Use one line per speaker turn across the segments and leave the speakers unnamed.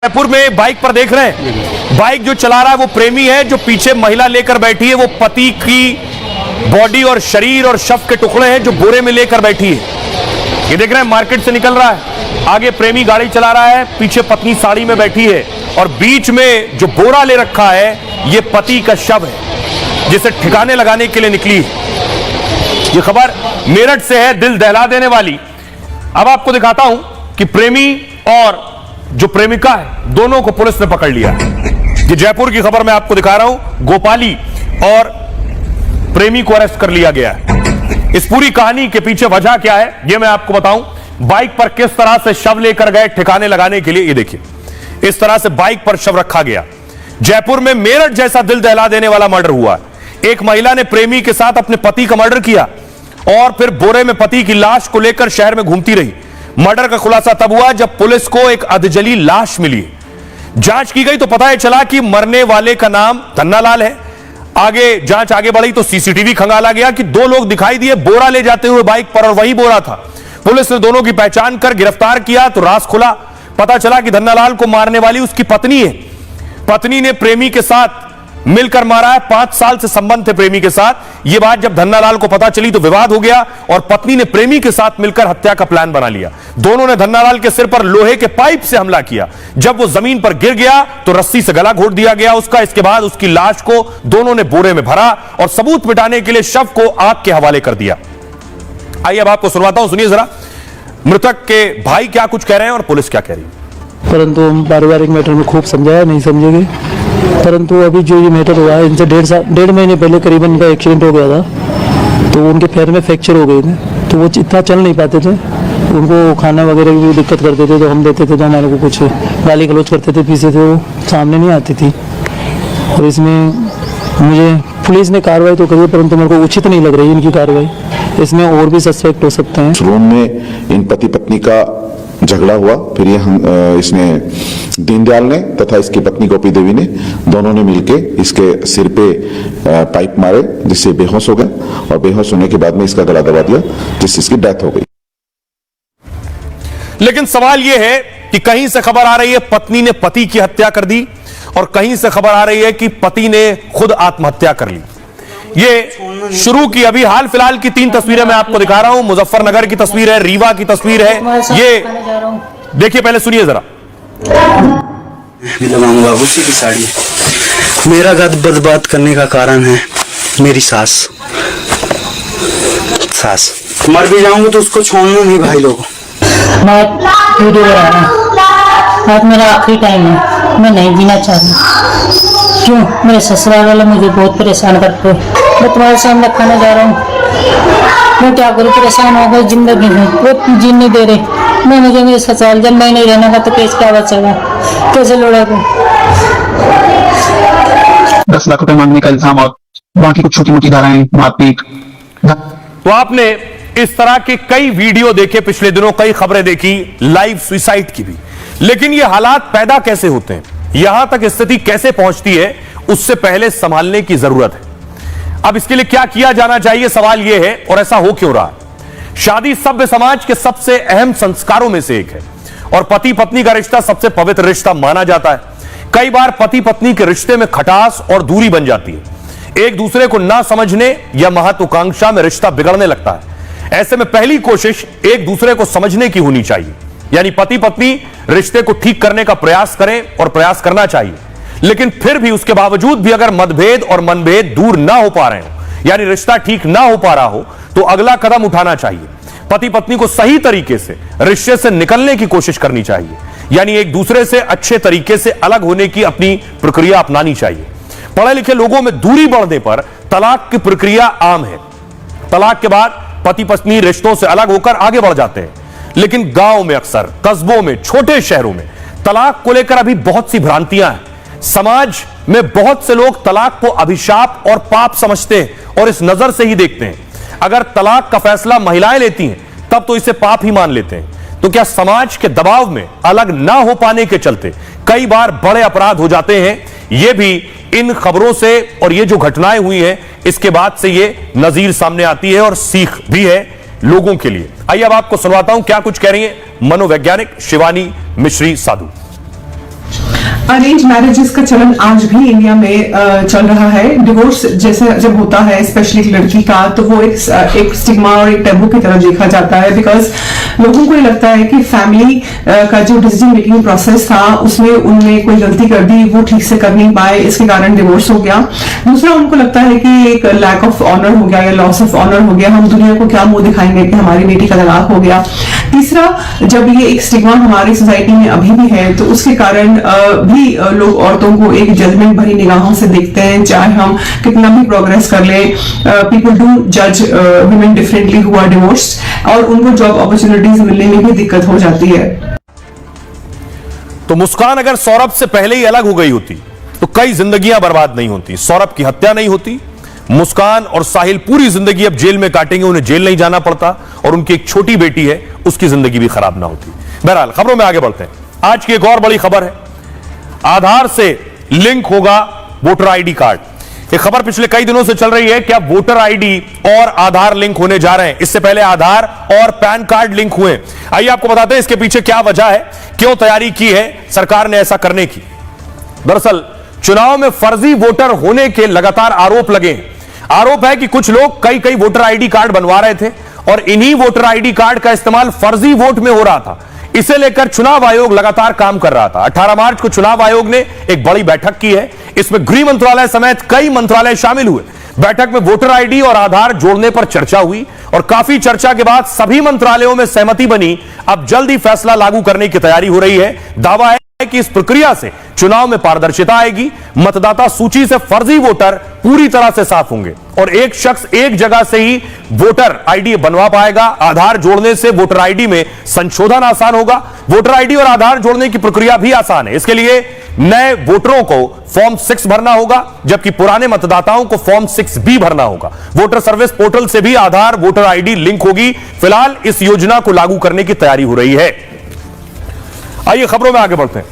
जयपुर में बाइक पर देख रहे हैं, बाइक जो चला रहा है वो प्रेमी है, जो पीछे महिला लेकर बैठी है वो पति की बॉडी और शरीर और शव के टुकड़े हैं जो बोरे में लेकर बैठी है। ये देख रहे हैं मार्केट से निकल रहा है, आगे प्रेमी गाड़ी चला रहा है, पीछे पत्नी साड़ी में बैठी है और बीच में जो बोरा ले रखा है ये पति का शव है जिसे ठिकाने लगाने के लिए निकली है। ये खबर मेरठ से है, दिल दहला देने वाली। अब आपको दिखाता हूं कि प्रेमी और जो प्रेमिका है दोनों को पुलिस ने पकड़ लिया। ये जयपुर की खबर मैं आपको दिखा रहा हूं, गोपाली और प्रेमी को अरेस्ट कर लिया गया है। इस पूरी कहानी के पीछे वजह क्या है ये मैं आपको बताऊं। बाइक पर किस तरह से शव लेकर गए ठिकाने लगाने के लिए, ये देखिए इस तरह से बाइक पर शव रखा गया। जयपुर में मेरठ जैसा दिल दहला देने वाला मर्डर हुआ। एक महिला ने प्रेमी के साथ अपने पति का मर्डर किया और फिर बोरे में पति की लाश को लेकर शहर में घूमती रही। मर्डर का खुलासा तब हुआ जब पुलिस को एक अधजली लाश मिली। जांच की गई तो पता चला कि मरने वाले का नाम धन्नालाल है। आगे जांच आगे बढ़ी तो सीसीटीवी खंगाला गया कि दो लोग दिखाई दिए बोरा ले जाते हुए बाइक पर और वही बोरा था। पुलिस ने दोनों की पहचान कर गिरफ्तार किया तो राज खुला। पता चला कि धन्नालाल को मारने वाली उसकी पत्नी है। पत्नी ने प्रेमी के साथ मिलकर मारा है, 5 साल से संबंध थे प्रेमी के साथ। यह बात जब धन्नालाल को पता चली तो विवाद हो गया और पत्नी ने प्रेमी के साथ मिलकर हत्या का प्लान बना लिया। दोनों ने धन्नालाल के सिर पर लोहे के पाइप से हमला किया। जब वो जमीन पर गिर गया तो रस्सी से गला घोट दिया गया उसका। इसके बाद उसकी लाश को दोनों ने बोरे में भरा और सबूत मिटाने के लिए शव को आग के हवाले कर दिया। आइए अब आपको सुनवाता हूं, सुनिए जरा मृतक के भाई क्या कुछ कह रहे हैं और पुलिस क्या कह रही है।
परंतु हम पारिवारिक मैटर में खूब समझाया, नहीं समझेंगे। परंतु अभी जो ये मैटर हुआ है इनसे 1.5 महीने पहले करीबन इनका एक्सीडेंट हो गया था, तो उनके पैर में फ्रैक्चर हो गए थे, तो वो इतना चल नहीं पाते थे। उनको खाना वगैरह की भी दिक्कत करते थे, तो हम देते थे तो हमारे को कुछ गाली गलौज करते थे, पीछे थे, वो सामने नहीं आती थी। और इसमें मुझे पुलिस ने कार्रवाई तो करी परंतु मेरे को उचित नहीं लग रही इनकी कार्रवाई। इसमें और भी सस्पेक्ट हो सकते हैं।
रूम में इन पति पत्नी का झगड़ा हुआ, फिर ये इसने दीनदयाल ने तथा इसकी पत्नी गोपी देवी ने दोनों ने मिलके इसके सिर पे पाइप मारे जिससे बेहोश हो गया और बेहोश होने के बाद में इसका गला दबा दिया जिससे इसकी डेथ हो गई।
लेकिन सवाल यह है कि कहीं से खबर आ रही है पत्नी ने पति की हत्या कर दी और कहीं से खबर आ रही है कि पति ने खुद आत्महत्या कर ली। ये शुरू की अभी हाल फिलहाल की 3 तस्वीरें मैं आपको दिखा रहा हूं। मुजफ्फरनगर की तस्वीर है, रीवा की तस्वीर है। ये देखिए, पहले सुनिए जरा।
बाबूजी की साड़ी मेरा घर बर्बाद करने का कारण है मेरी सास। मर भी जाऊंगा तो उसको छोड़ना नहीं भाई लोगों।
मैं वीडियो बना रहा हूं, आज मेरा आखिरी टाइम है, मैं नहीं जीना चाहती। क्यों? मेरे ससुराल वाले मुझे बहुत परेशान करते हैं। मैं तुम्हारे सामने खाने जा रहा हूँ, मैं क्या करूँ, परेशान हो गई जिंदगी में, वो जीने दे रहे। मैं मुझे मेरे ससुराल जब मैं नहीं रहने का तो केस क्या बचेगा, कैसे लड़ेगा।
10 लाख रुपए मांगने का इल्जाम और बाकी कुछ छोटी मोटी धाराएं, मारपीट।
तो आपने इस तरह के कई वीडियो देखे पिछले दिनों, कई खबरें देखी, लाइव सुसाइड की भी। लेकिन ये हालात पैदा कैसे होते हैं, यहां तक स्थिति कैसे पहुंचती है, उससे पहले संभालने की जरूरत है। अब इसके लिए क्या किया जाना चाहिए, सवाल यह है, और ऐसा हो क्यों रहा है। शादी सभ्य समाज के सबसे अहम संस्कारों में से एक है और पति पत्नी का रिश्ता सबसे पवित्र रिश्ता माना जाता है। कई बार पति पत्नी के रिश्ते में खटास और दूरी बन जाती है। एक दूसरे को ना समझने या महत्वाकांक्षा में रिश्ता बिगड़ने लगता है। ऐसे में पहली कोशिश एक दूसरे को समझने की होनी चाहिए, यानी पति पत्नी रिश्ते को ठीक करने का प्रयास करें और प्रयास करना चाहिए। लेकिन फिर भी उसके बावजूद भी अगर मतभेद और मनभेद दूर ना हो पा रहे हो, यानी रिश्ता ठीक ना हो पा रहा हो, तो अगला कदम उठाना चाहिए। पति पत्नी को सही तरीके से रिश्ते से निकलने की कोशिश करनी चाहिए, यानी एक दूसरे से अच्छे तरीके से अलग होने की अपनी प्रक्रिया अपनानी चाहिए। पढ़े लिखे लोगों में दूरी बढ़ने पर तलाक की प्रक्रिया आम है। तलाक के बाद पति पत्नी रिश्तों से अलग होकर आगे बढ़ जाते हैं। लेकिन गांव में अक्सर, कस्बों में, छोटे शहरों में तलाक को लेकर अभी बहुत सी भ्रांतियां हैं। समाज में बहुत से लोग तलाक को अभिशाप और पाप समझते हैं और इस नजर से ही देखते हैं। अगर तलाक का फैसला महिलाएं लेती हैं तब तो इसे पाप ही मान लेते हैं। तो क्या समाज के दबाव में अलग ना हो पाने के चलते कई बार बड़े अपराध हो जाते हैं? यह भी इन खबरों से और ये जो घटनाएं हुई हैं इसके बाद से ये नजीर सामने आती है और सीख भी है लोगों के लिए। आइए अब आपको सुनवाता हूं क्या कुछ कह रही है मनोवैज्ञानिक शिवानी मिश्री साधु।
अरेंज मैरिजेस का चलन आज भी इंडिया में चल रहा है। डिवोर्स जैसे जब होता है स्पेशली एक लड़की का, तो वो एक स्टिग्मा और एक टैबू की तरह देखा जाता है, बिकॉज लोगों को ये लगता है कि फैमिली का जो डिसीजन मेकिंग प्रोसेस था उसमें उनने कोई गलती कर दी, वो ठीक से कर नहीं पाए, इसके कारण डिवोर्स हो गया। दूसरा, उनको लगता है कि एक लैक ऑफ ऑनर हो गया या लॉस ऑफ ऑनर हो गया, हम दुनिया को क्या मुंह दिखाएंगे कि हमारी बेटी का तलाक हो गया। तीसरा, जब ये एक स्टिग्मा हमारी सोसाइटी में अभी भी है, तो उसके कारण भी लोग औरतों को एक जजमेंट भरी निगाहों से देखते हैं, चाहे हम कितना भी प्रोग्रेस कर लें। पीपल डू जज women differently who are divorced, और उनको जॉब अपॉर्चुनिटीज मिलने में भी दिक्कत हो जाती है।
तो मुस्कान अगर सौरभ से पहले ही अलग हो गई होती तो कई जिंदगियां बर्बाद नहीं होती, सौरभ की हत्या नहीं होती, मुस्कान और साहिल पूरी जिंदगी अब जेल में काटेंगे, उन्हें जेल नहीं जाना पड़ता, और उनकी एक छोटी बेटी है उसकी जिंदगी भी खराब ना होती। बहरहाल खबरों में आगे बढ़ते हैं। आज की एक और बड़ी खबर है, आधार से लिंक होगा वोटर आईडी कार्ड। ये खबर पिछले कई दिनों से चल रही है कि अब वोटर आईडी और आधार लिंक होने जा रहे हैं। इससे पहले आधार और पैन कार्ड लिंक हुए। आइए आपको बताते हैं इसके पीछे क्या वजह है, क्यों तैयारी की है सरकार ने ऐसा करने की। दरअसल चुनाव में फर्जी वोटर होने के लगातार आरोप लगे हैं। आरोप है कि कुछ लोग कई वोटर आईडी कार्ड बनवा रहे थे और इन्हीं वोटर आईडी कार्ड का इस्तेमाल फर्जी वोट में हो रहा था। इसे लेकर चुनाव आयोग लगातार काम कर रहा था। 18 मार्च को चुनाव आयोग ने एक बड़ी बैठक की है। इसमें गृह मंत्रालय समेत कई मंत्रालय शामिल हुए। बैठक में वोटर आईडी और आधार जोड़ने पर चर्चा हुई और काफी चर्चा के बाद सभी मंत्रालयों में सहमति बनी। अब जल्द ही फैसला लागू करने की तैयारी हो रही है। दावा है कि इस प्रक्रिया से चुनाव में पारदर्शिता आएगी, मतदाता सूची से फर्जी वोटर पूरी तरह से साफ होंगे और एक शख्स एक जगह से ही वोटर आईडी बनवा पाएगा। आधार जोड़ने से वोटर आईडी में संशोधन आसान होगा। वोटर आईडी और आधार जोड़ने की प्रक्रिया भी आसान है। इसके लिए नए वोटरों को फॉर्म 6 भरना होगा, जबकि पुराने मतदाताओं को फॉर्म 6B भरना होगा। वोटर सर्विस पोर्टल से भी आधार वोटर आईडी लिंक होगी। फिलहाल इस योजना को लागू करने की तैयारी हो रही है। आइए खबरों में आगे बढ़ते हैं।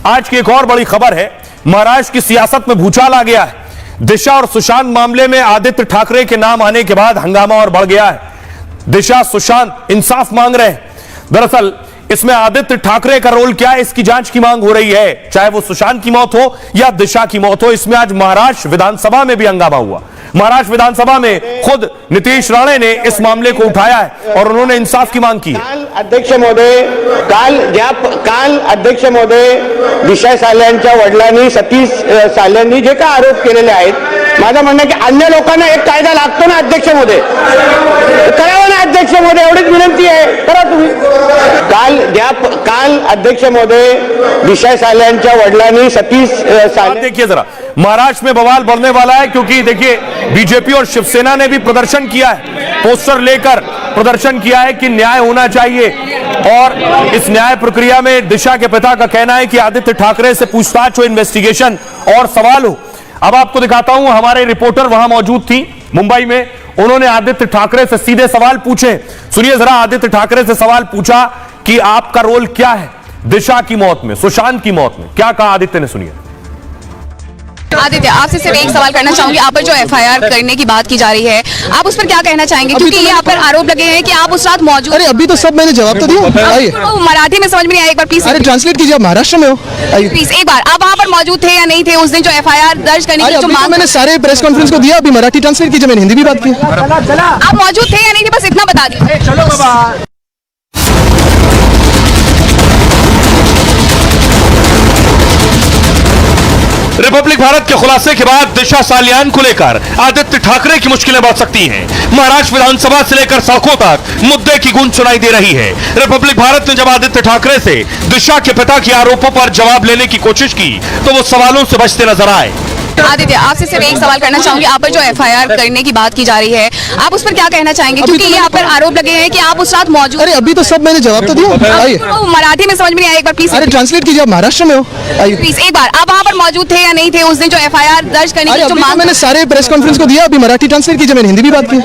आज की एक और बड़ी खबर है, महाराष्ट्र की सियासत में भूचाल आ गया है। दिशा और सुशांत मामले में आदित्य ठाकरे के नाम आने के बाद हंगामा और बढ़ गया है। दिशा सुशांत इंसाफ मांग रहे हैं। दरअसल इसमें आदित्य ठाकरे का रोल क्या है, इसकी जांच की मांग हो रही है। चाहे वो सुशांत की मौत हो या दिशा की मौत हो, इसमें आज महाराष्ट्र विधानसभा में भी हंगामा हुआ। महाराष्ट्र विधानसभा में खुद नीतीश राणे ने इस मामले को उठाया है और उन्होंने इंसाफ की मांग की है।
अध्यक्ष महोदय, काल अध्यक्ष महोदय, दिशा साल्यांच्या वडिलांनी, सतीश साल्यांनी जे काय आरोप केलेले आहेत, माझं म्हणणं की अन्य लोकांना एक कायदा लागतो ना अध्यक्ष महोदय, करावं ना अध्यक्ष महोदय, एवढीच विनंती आहे, करा तुम्ही। काल अध्यक्ष महोदय, दिशा साल्यांच्या वडिलांनी, सतीश साल्यांनी,
देखिए जरा महाराष्ट्र में बवाल बढ़ने वाला है, क्योंकि देखिए बीजेपी और शिवसेना ने भी प्रदर्शन किया है, पोस्टर लेकर प्रदर्शन किया है कि न्याय होना चाहिए। और इस न्याय प्रक्रिया में दिशा के पिता का कहना है कि आदित्य ठाकरे से पूछताछ हो, इन्वेस्टिगेशन और सवाल हो। अब आपको दिखाता हूं, हमारे रिपोर्टर वहां मौजूद थी मुंबई में, उन्होंने आदित्य ठाकरे से सीधे सवाल पूछे। सुनिए जरा, आदित्य ठाकरे से सवाल पूछा कि आपका रोल क्या है दिशा की मौत में, सुशांत की मौत में। क्या कहा आदित्य ने, सुनिए।
आदित्य, आपसे सिर्फ एक सवाल करना चाहूंगी। आप पर जो एफआईआर करने की बात की जा रही है, आप उस पर क्या कहना चाहेंगे? क्योंकि ये आप पर आरोप लगे हैं कि आप उस रात मौजूद।
अरे अभी तो सब मैंने जवाब तो दिया। आइए,
तो मराठी में समझ में नहीं आया, एक बार प्लीज।
अरे ट्रांसलेट कीजिए, आप महाराष्ट्र में हो, आइए
प्लीज एक बार। आप वहाँ पर मौजूद थे या नहीं थे उस दिन जो एफआईआर दर्ज करने की जो मांग?
मैंने सारे प्रेस कॉन्फ्रेंस को दिया, अभी मराठी ट्रांसलेट कीजिए, मैंने हिंदी भी बात की।
आप मौजूद थे या नहीं थे, बस इतना बता दीजिए।
रिपब्लिक भारत के खुलासे के बाद दिशा सालियान को लेकर आदित्य ठाकरे की मुश्किलें बढ़ सकती हैं। महाराष्ट्र विधानसभा से लेकर सड़कों तक मुद्दे की गूंज सुनाई दे रही है। रिपब्लिक भारत ने जब आदित्य ठाकरे से दिशा के पिता के आरोपों पर जवाब लेने की कोशिश की तो वो सवालों से बचते नजर आए।
आदित्य, आपसे सिर्फ एक सवाल करना चाहूंगी। आप पर जो एफआईआर करने की बात की जा रही है, आप उस पर क्या कहना चाहेंगे? क्योंकि ये आप पर आरोप लगे हैं कि आप उस रात मौजूद।
अरे अभी तो सब मैंने जवाब तो दिया। आइए,
तो मराठी में समझ में नहीं आया, एक बार प्लीज।
अरे ट्रांसलेट कीजिए, आप महाराष्ट्र में हो, आइए
प्लीज एक बार। आप वहाँ पर मौजूद थे या नहीं थे उस दिन जो एफआईआर दर्ज करने की जो मांग?
मैंने सारे प्रेस कॉन्फ्रेंस को दिया, अभी मराठी ट्रांसलेट कीजिए, मैंने हिंदी भी बात की।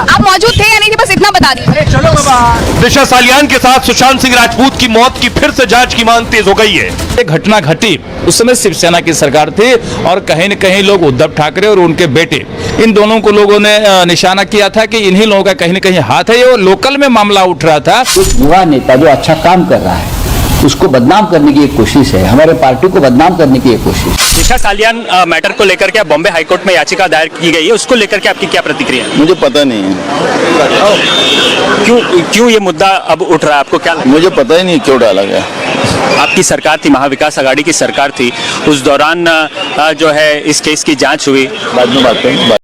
आप मौजूद थे या नहीं थे, बस इतना बता दीजिए।
दिशा सालियान के साथ सुशांत सिंह राजपूत की मौत की फिर से जांच की मांग तेज हो गई है।
एक घटना घटी, उस समय शिवसेना की सरकार थी और कहीं न कहीं लोग उद्धव ठाकरे और उनके बेटे, इन दोनों को लोगों ने निशाना किया था कि इन्हीं लोगों का कहीं न कहीं हाथ है। ये लोकल में मामला उठ रहा था।
एक युवा नेता जो अच्छा काम कर रहा है
उसको बदनाम करने की एक कोशिश है, हमारे पार्टी को बदनाम करने की एक कोशिश।
दिशा सालियान मैटर को लेकर के बॉम्बे हाईकोर्ट में याचिका दायर की गई है, उसको लेकर के आपकी क्या प्रतिक्रिया है?
मुझे पता नहीं है,
क्यों ये मुद्दा अब उठ रहा है, आपको क्या लगता
मुझे पता ही नहीं क्यों डाला गया।
है? आपकी सरकार थी, महाविकास आघाड़ी की सरकार थी, उस दौरान जो है इस केस की जांच हुई।
बाद में बात करेंगे।